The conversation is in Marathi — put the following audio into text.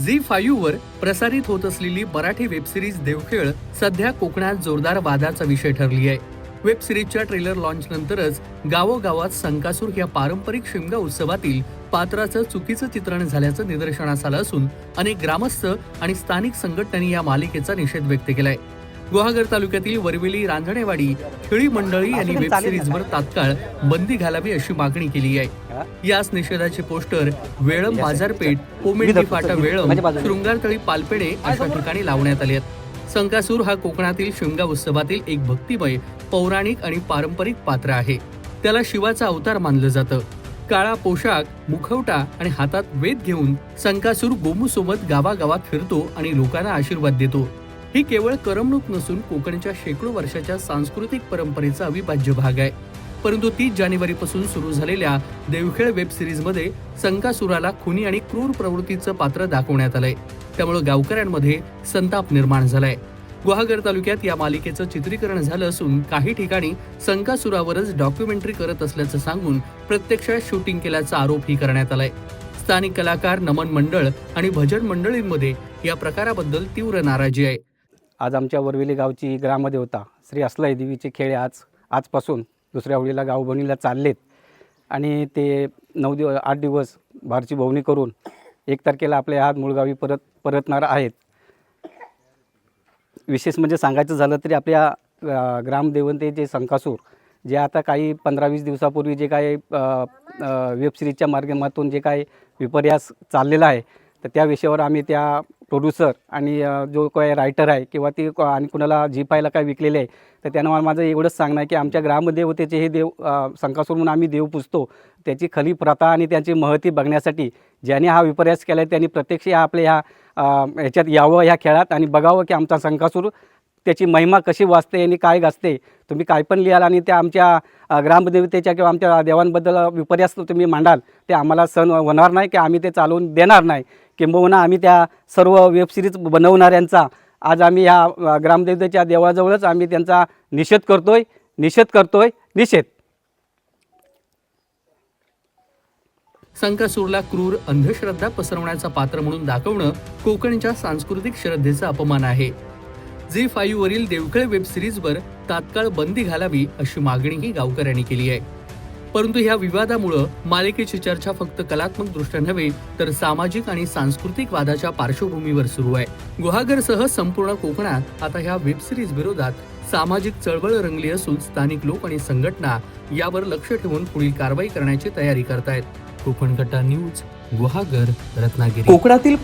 झी5 वर प्रसारित होत असलेली मराठी वेबसिरीज देवखेळ सध्या कोकणात जोरदार वादाचा विषय ठरली आहे. वेबसिरीजच्या ट्रेलर लॉन्च नंतरच गावोगावात संकासूर या पारंपरिक शिमगा उत्सवातील पात्राचं चुकीचं चित्रण झाल्याचं निदर्शनास आलं असून अनेक ग्रामस्थ आणि स्थानिक संघटनांनी या मालिकेचा निषेध व्यक्त केलाय. गुहागर तालुक्यातील वरवेली रांजणेवाडी खेळी मंडळी यांनी वेबसिरीजवर तात्काळ बंदी घालावी अशी मागणी केली आहे. याच निषेधाचे पोस्टर वेळम बाजारपेठ, पोमेंडी फाटा वेळम, शृंगारतळी पालपेडे अशा ठिकाणी लावण्यात आले आहेत. संकासूर हा कोकणातील शिमगा उत्सवातील एक भक्तिमय, पौराणिक आणि पारंपरिक पात्र आहे. त्याला शिवाचा अवतार मानलं जातं. काळा पोशाख, मुखवटा आणि हातात वेद घेऊन संकासूर गोमूसोबत गावागावात फिरतो आणि लोकांना आशीर्वाद देतो. ही केवळ करमणूक नसून कोकणच्या शेकडो वर्षाच्या सांस्कृतिक परंपरेचा अविभाज्य भाग आहे. परंतु 30 जानेवारीपासून सुरू झालेल्या देवखेळ वेब सिरीजमध्ये संकासुराला खुनी आणि क्रूर प्रवृत्तीचं पात्र दाखवण्यात आलंय. त्यामुळे गावकऱ्यांमध्ये संताप निर्माण झालाय. गुहागर तालुक्यात या मालिकेचं चित्रीकरण झालं असून काही ठिकाणी संकासुरावरच डॉक्युमेंटरी करत असल्याचं सांगून प्रत्यक्षात शूटिंग केल्याचा आरोपही करण्यात आलाय. स्थानिक कलाकार, नमन मंडळ आणि भजन मंडळींमध्ये या प्रकाराबद्दल तीव्र नाराजी आहे. आज आमच्या वरवेली गावची ग्रामदेवता श्री असलाई देवीचे खेळ आजपासून दुसऱ्या होळीला गावभवनीला चाललेत आणि ते 8 दिवस भारची भवनी करून 1 तारखेला आपल्या आज मूळगावी परतणार आहेत. विशेष म्हणजे सांगायचं झालं तरी आपल्या ग्रामदेवतेचे संकासूर जे आता काही 15-20 दिवसापूर्वी जे काही वेबसिरीजच्या माध्यमातून जे काही विपर्यास चाललेला आहे, तर त्या विषयावर आम्ही त्या प्रोड्युसर आणि जो काही रायटर आहे किंवा ती आणि कुणाला झी5ला काय विकलेले आहे, तर त्यांना माझं एवढंच सांगणं आहे की आमच्या ग्रामदेवतेचे हे देव संकासूर म्हणून आम्ही देव पूजतो, त्याची खरी प्रथा आणि त्याची महती बघण्यासाठी ज्याने हा विपर्यास केला आहे त्यांनी प्रत्यक्ष आपल्या ह्याच्यात यावं ह्या खेळात आणि बघावं की आमचा संकासूर त्याची महिमा कशी वाचते आणि काय गाजते. तुम्ही काय पण लिहाल आणि त्या आमच्या ग्रामदेवतेच्या किंवा आमच्या देवांबद्दल विपर्यास तुम्ही मांडाल, ते आम्हाला सहन होणार नाही की आम्ही ते चालवून देणार नाही. किंबहुना आम्ही त्या सर्व वेबसिरीज बनवणाऱ्यांचा आज आम्ही ह्या ग्रामदेवतेच्या देवाजवळच आम्ही त्यांचा निषेध करतोय. संकासूरला क्रूर, अंधश्रद्धा पसरवण्याचा पात्र म्हणून दाखवणं कोकणच्या सांस्कृतिक श्रद्धेचा अपमान आहे. झी5 वरील देवखेळ वेब सिरीजवर तात्काळ बंदी घालावी अशी मागणीही गावकऱ्यांनी केली आहे. परंतु ह्या विवादामुळे मालिकेची चर्चा फक्त कलात्मक दृष्ट्या नव्हे तर सामाजिक आणि सांस्कृतिक वादाच्या पार्श्वभूमीवर सुरू आहे. गुहागरसह संपूर्ण कोकणात आता ह्या वेब सिरीज विरोधात सामाजिक चळवळ रंगली असून स्थानिक लोक आणि संघटना यावर लक्ष ठेवून पुढील कारवाई करण्याची तयारी करतायत. कोकण कट्टा न्यूज, गुहागर, रत्नागिरी. कोकणातील